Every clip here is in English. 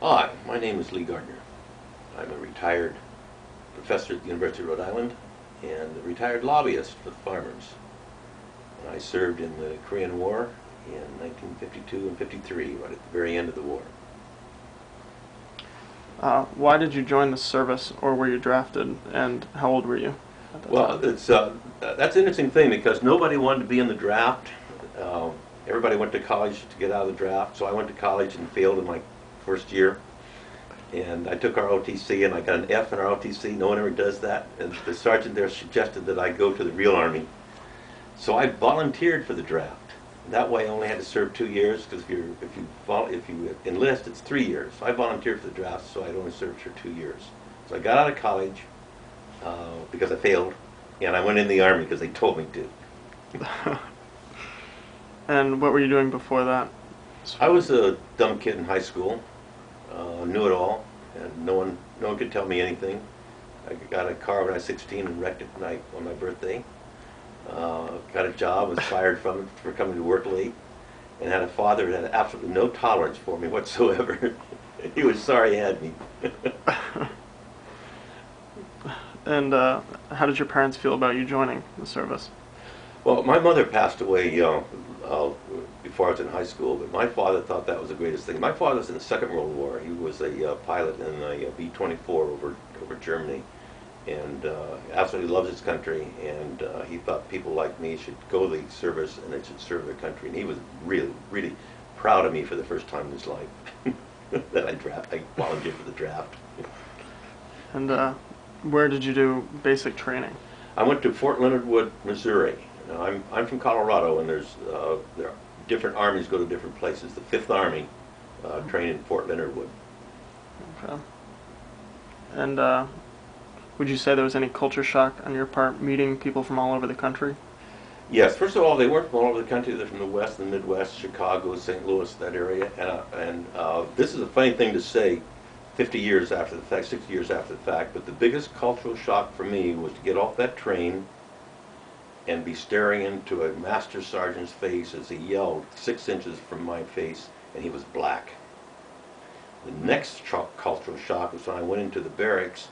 Hi, my name is Lee Gardner. I'm a retired professor at the University of Rhode Island and a retired lobbyist for the farmers. And I served in the Korean War in 1952 and 53, right at the very end of the war. Why did you join the service, or were you drafted, and how old were you at that Well, time? that's an interesting thing because nobody wanted to be in the draft. Everybody went to college to get out of the draft, so I went to college and failed in my first year. And I took our OTC and I got an F in our OTC. No one ever does that. And the sergeant there suggested that I go to the real Army. So I volunteered for the draft. That way I only had to serve 2 years because if you enlist, it's 3 years. So I volunteered for the draft, so I'd only served for 2 years. So I got out of college because I failed, and I went in the Army because they told me to. And what were you doing before that? I was a dumb kid in high school, knew it all, and no one could tell me anything. I got a car when I was 16 and wrecked it on my birthday. Got a job, was fired from it for coming to work late, and had a father that had absolutely no tolerance for me whatsoever. He was sorry he had me. And how did your parents feel about you joining the service? Well, my mother passed away before I was in high school, but my father thought that was the greatest thing. My father was in the Second World War. He was a pilot in a B-24 over Germany, and absolutely loves his country, and he thought people like me should go to the service and they should serve their country, and he was really, really proud of me for the first time in his life that I volunteered for the draft. And where did you do basic training? I went to Fort Leonard Wood, Missouri. Now, I'm from Colorado, and there are different armies go to different places. The 5th Army trained in Fort Leonard Wood. Okay. And would you say there was any culture shock on your part meeting people from all over the country? Yes, first of all, they weren't from all over the country. They're from the West, the Midwest, Chicago, St. Louis, that area. And this is a funny thing to say 50 years after the fact, 60 years after the fact, but the biggest cultural shock for me was to get off that train and be staring into a master sergeant's face as he yelled 6 inches from my face, and he was black. The next cultural shock was when I went into the barracks,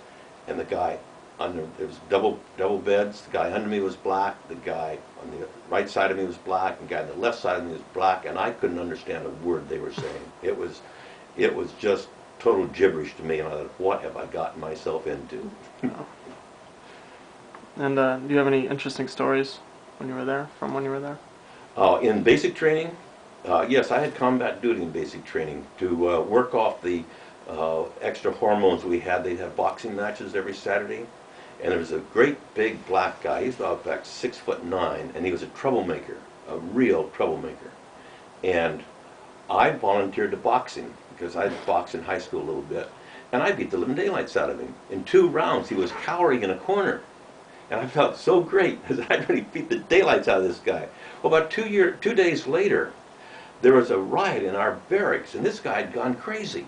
and the guy there was double beds. The guy under me was black. The guy on the right side of me was black. And the guy on the left side of me was black, and I couldn't understand a word they were saying. It was just total gibberish to me, and I thought, what have I gotten myself into? Oh. And do you have any interesting stories when you were there, from when you were there? In basic training, yes, I had combat duty in basic training to work off the extra hormones we had. They'd have boxing matches every Saturday, and there was a great big black guy. He was about 6'9", and he was a troublemaker, a real troublemaker. And I volunteered to box him because I boxed in high school a little bit, and I beat the living daylights out of him. In 2 rounds, he was cowering in a corner. And I felt so great because I really beat the daylights out of this guy. Well, about 2 days later, there was a riot in our barracks, and this guy had gone crazy.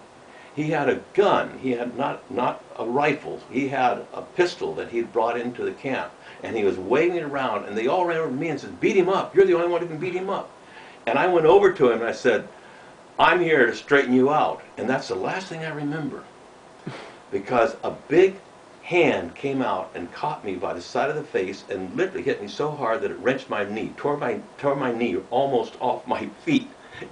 He had a gun. He had not a rifle. He had a pistol that he'd brought into the camp, and he was waving it around, and they all ran over to me and said, "Beat him up. You're the only one who can beat him up." And I went over to him and I said, "I'm here to straighten you out." And that's the last thing I remember, because a big hand came out and caught me by the side of the face and literally hit me so hard that it wrenched my knee, tore my knee almost off my feet.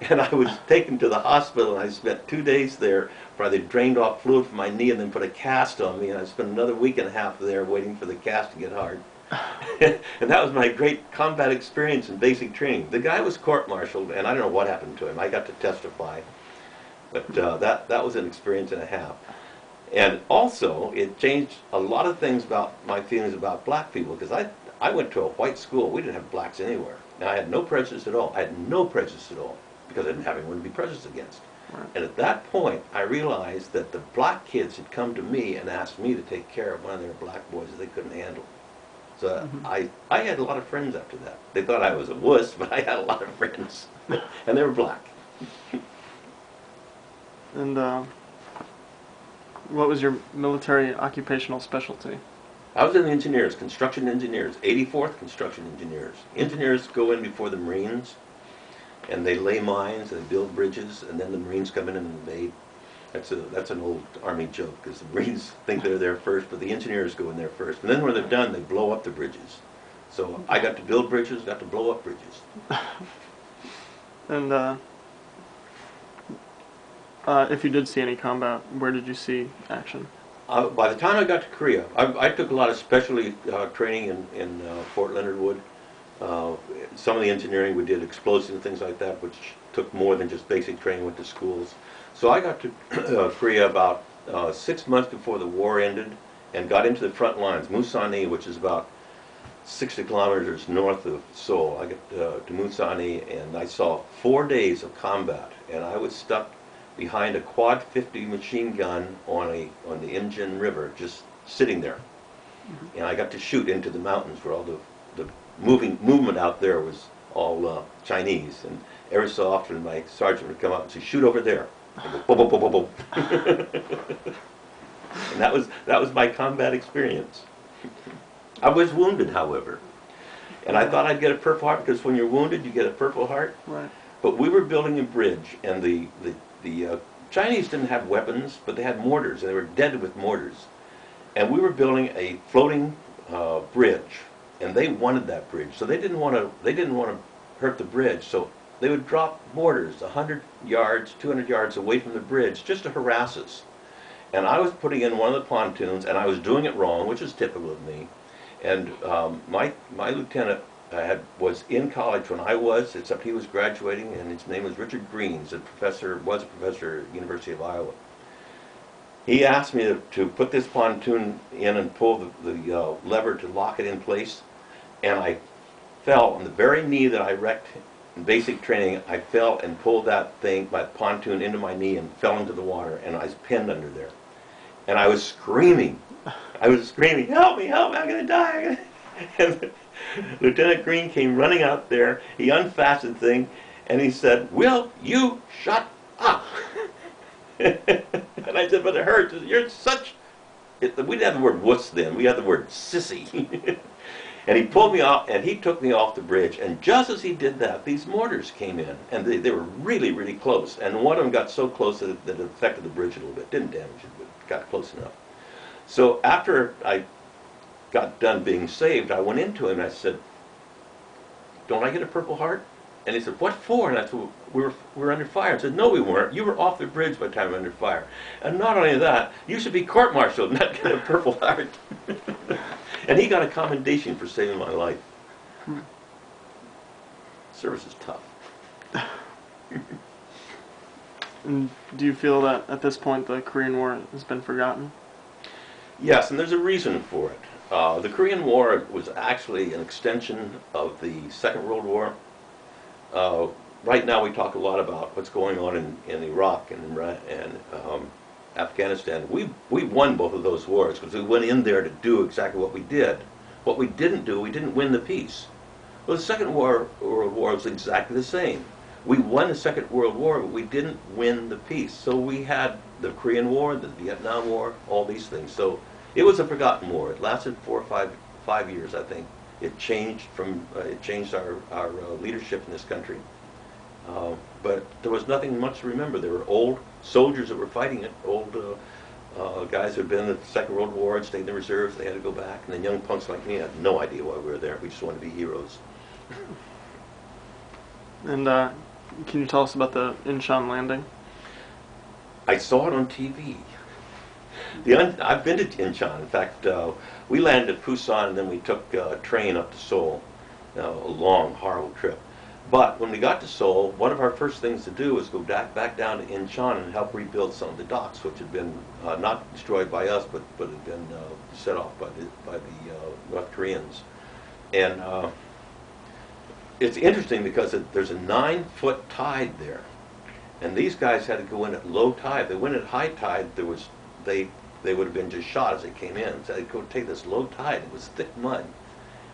And I was taken to the hospital, and I spent 2 days there where they drained off fluid from my knee and then put a cast on me, and I spent another week and a half there waiting for the cast to get hard. And that was my great combat experience in basic training. The guy was court-martialed, and I don't know what happened to him. I got to testify, but that was an experience and a half. And also, it changed a lot of things about my feelings about black people, because I went to a white school. We didn't have blacks anywhere. And I had no prejudice at all. I had no prejudice at all, because I didn't have anyone to be prejudiced against. Right. And at that point, I realized that the black kids had come to me and asked me to take care of one of their black boys that they couldn't handle. So I had a lot of friends after that. They thought I was a wuss, but I had a lot of friends. And they were black. And what was your military occupational specialty? I was in the engineers, construction engineers, 84th construction engineers. Engineers go in before the Marines, and they lay mines and they build bridges, and then the Marines come in and invade. That's an old Army joke, because the Marines think they're there first, but the engineers go in there first. And then when they're done, they blow up the bridges. So I got to build bridges, got to blow up bridges. And if you did see any combat, where did you see action? By the time I got to Korea, I took a lot of specialty training in Fort Leonard Wood. Some of the engineering we did, explosives and things like that, which took more than just basic training, went to schools. So I got to Korea about 6 months before the war ended and got into the front lines, Musani, which is about 60 kilometers north of Seoul. I got to Musani, and I saw 4 days of combat, and I was stuck behind a quad 50 machine gun on the Imjin River, just sitting there. And I got to shoot into the mountains where all the movement out there was all Chinese. And every so often my sergeant would come up and say, "Shoot over there." I go, boom, boom, boom, boom, boom. And that was my combat experience. I was wounded, however, and I thought I'd get a Purple Heart, because when you're wounded, you get a Purple Heart. Right. But we were building a bridge, and the Chinese didn't have weapons, but they had mortars, and they were dead with mortars. And we were building a floating bridge, and they wanted that bridge, so they didn't want to hurt the bridge. So they would drop mortars 100 yards, 200 yards away from the bridge just to harass us. And I was putting in one of the pontoons, and I was doing it wrong, which is typical of me. And my lieutenant was in college when I was, except he was graduating, and his name was Richard Green. He's was a professor at the University of Iowa. He asked me to put this pontoon in and pull the lever to lock it in place, and I fell on the very knee that I wrecked in basic training. I fell and pulled that pontoon into my knee and fell into the water, and I was pinned under there. And I was screaming. "Help me, help me, I'm going to die." And Lieutenant Green came running out there. He unfastened the thing, and he said, "Will you shut up?" And I said, "But it hurts. You're such..." We didn't have the word wuss then. We had the word sissy. And he pulled me off, and he took me off the bridge. And just as he did that, these mortars came in, and they were really, really close. And one of them got so close that it affected the bridge a little bit. Didn't damage it, but got close enough. So after I got done being saved, I went into him and I said, "Don't I get a Purple Heart?" And he said, "What for?" And I said, we were under fire." I said, "No, we weren't. You were off the bridge by the time we were under fire. And not only that, you should be court-martialed, not get a Purple Heart." And he got a commendation for saving my life. Service is tough. And do you feel that at this point the Korean War has been forgotten? Yes, and there's a reason for it. The Korean War was actually an extension of the Second World War. Right now we talk a lot about what's going on in Iraq and Afghanistan. We won both of those wars because we went in there to do exactly what we did. What we didn't do, we didn't win the peace. Well, the Second World War was exactly the same. We won the Second World War, but we didn't win the peace. So we had the Korean War, the Vietnam War, all these things. So it was a forgotten war. It lasted 4 or 5 years, I think. It changed our leadership in this country. But there was nothing much to remember. There were old soldiers that were fighting it, old guys who had been in the Second World War and stayed in the reserves. They had to go back. And then young punks like me had no idea why we were there. We just wanted to be heroes. And can you tell us about the Incheon landing? I saw it on TV. I've been to Incheon. In fact, we landed at Busan, and then we took a train up to Seoul. A long, horrible trip. But when we got to Seoul, one of our first things to do was go back down to Incheon and help rebuild some of the docks, which had been not destroyed by us, but had been set off by the North Koreans. And it's interesting because there's a 9-foot tide there, and these guys had to go in at low tide. If they went at high tide, they would have been just shot as they came in. So they'd go take this low tide. It was thick mud.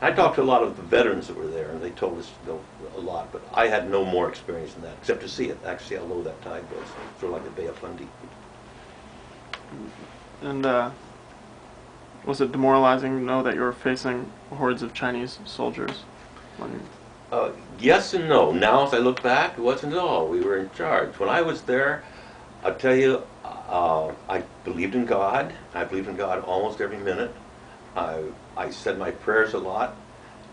I talked to a lot of the veterans that were there, and they told us a lot, but I had no more experience than that, except to see it, actually how low that tide was, sort of like the Bay of Fundy. And was it demoralizing to know that you were facing hordes of Chinese soldiers? Yes and no. Now, as I look back, it wasn't at all. We were in charge. When I was there, I'll tell you, I believed in God. I believed in God almost every minute. I said my prayers a lot,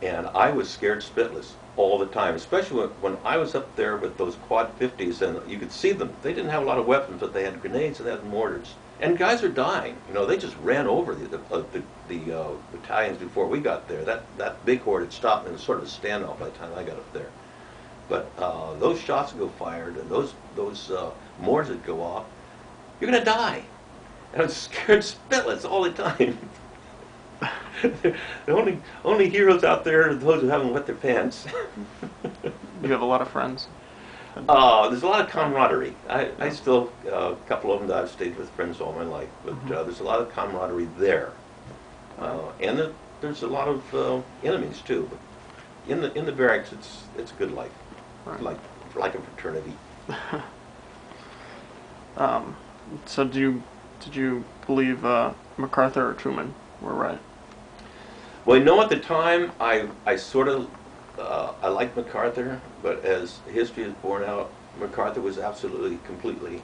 and I was scared spitless all the time, especially when I was up there with those quad 50s, and you could see them. They didn't have a lot of weapons, but they had grenades and they had mortars. And guys are dying. You know, they just ran over the battalions before we got there. That big horde had stopped, and it was sort of a standoff by the time I got up there. But those shots would go fired, and those mortars would go off. You're going to die. And I was scared spitless all the time. The only heroes out there are those who haven't wet their pants. You have a lot of friends. There's a lot of camaraderie. I still, a couple of them that I've stayed with friends all my life, but there's a lot of camaraderie there. And there's a lot of enemies too. But in the barracks, it's a good life, right. like a fraternity. So did you believe MacArthur or Truman were right? Well, you know, at the time, I sort of, I liked MacArthur, but as history is borne out, MacArthur was absolutely, completely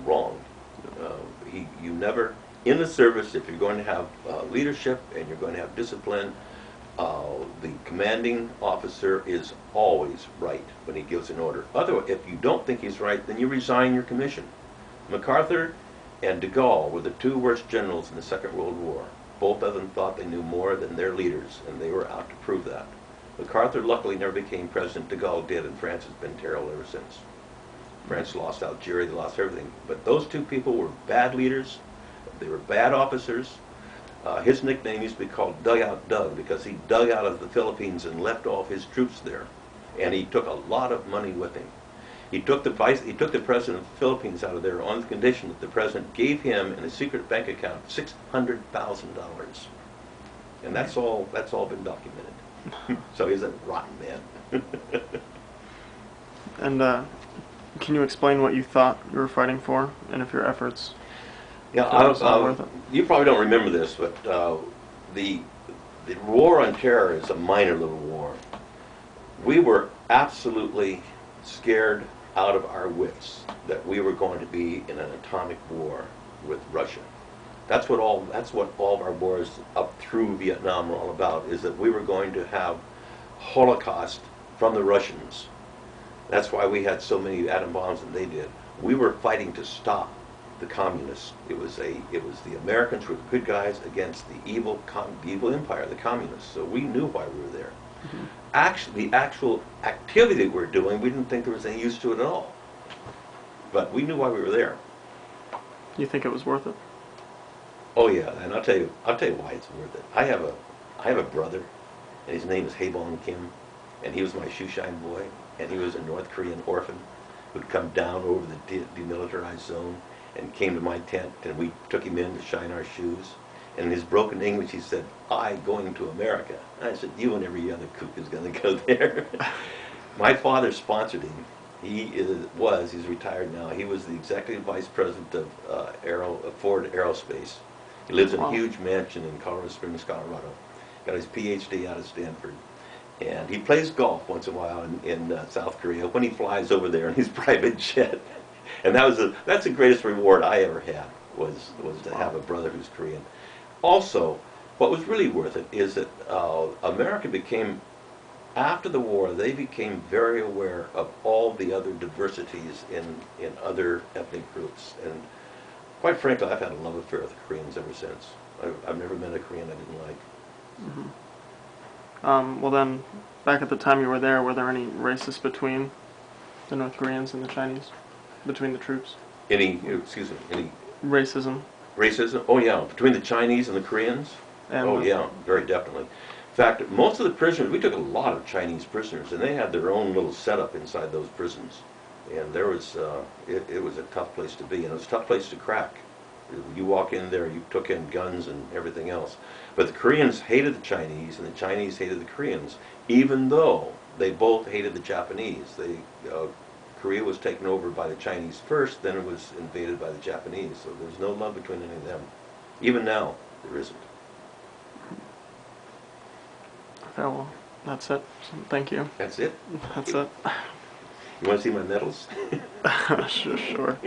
wrong. You never, in the service, if you're going to have leadership and you're going to have discipline, the commanding officer is always right when he gives an order. Otherwise, if you don't think he's right, then you resign your commission. MacArthur and de Gaulle were the two worst generals in the Second World War. Both of them thought they knew more than their leaders, and they were out to prove that. MacArthur luckily never became president. De Gaulle did, and France has been terrible ever since. France lost Algeria, they lost everything. But those two people were bad leaders. They were bad officers. His nickname used to be called Dugout Doug because he dug out of the Philippines and left all of his troops there. And he took a lot of money with him. He took the president of the Philippines out of there on the condition that the president gave him in a secret bank account $600,000, and that's all been documented. So he's a rotten man. And can you explain what you thought you were fighting for, and if your efforts? Yeah, worth it? You probably don't remember this, but the war on terror is a minor little war. We were absolutely scared out of our wits that we were going to be in an atomic war with Russia. That's what all of our wars up through Vietnam were all about, is that we were going to have Holocaust from the Russians. That's why we had so many atom bombs than they did. We were fighting to stop the communists. It was the Americans were the good guys against the evil empire, the communists. So we knew why we were there. Mm-hmm. Actually, the actual activity we were doing, we didn't think there was any use to it at all. But we knew why we were there. You think it was worth it? Oh yeah, and I'll tell you why it's worth it. I have a brother, and his name is Haebong Kim, and he was my shoeshine boy, and he was a North Korean orphan who'd come down over the demilitarized zone and came to my tent, and we took him in to shine our shoes. And in his broken English, he said, "I going to America." And I said, "You and every other kook is going to go there." My father sponsored him. He's retired now. He was the executive vice president of Ford Aerospace. He lives in a huge mansion in Colorado Springs, Colorado. Got his PhD out of Stanford. And he plays golf once in a while in South Korea when he flies over there in his private jet. And that's the greatest reward I ever had, was to have a brother who's Korean. Also, what was really worth it is that America became, after the war, they became very aware of all the other diversities in other ethnic groups. And quite frankly, I've had a love affair with the Koreans ever since. I've never met a Korean I didn't like. Mm-hmm. Well then, back at the time you were there any racists between the North Koreans and the Chinese? Between the troops? Any racism? Racism? Oh yeah, between the Chinese and the Koreans? And yeah, very definitely. In fact, most of the prisoners, we took a lot of Chinese prisoners, and they had their own little setup inside those prisons. And there was, it was a tough place to be, and it was a tough place to crack. You walk in there, you took in guns and everything else. But the Koreans hated the Chinese, and the Chinese hated the Koreans, even though they both hated the Japanese. Korea was taken over by the Chinese first, then it was invaded by the Japanese. So there's no love between any of them. Even now, there isn't. Okay, well, that's it. So thank you. That's it? That's it. You want to see my medals? Sure.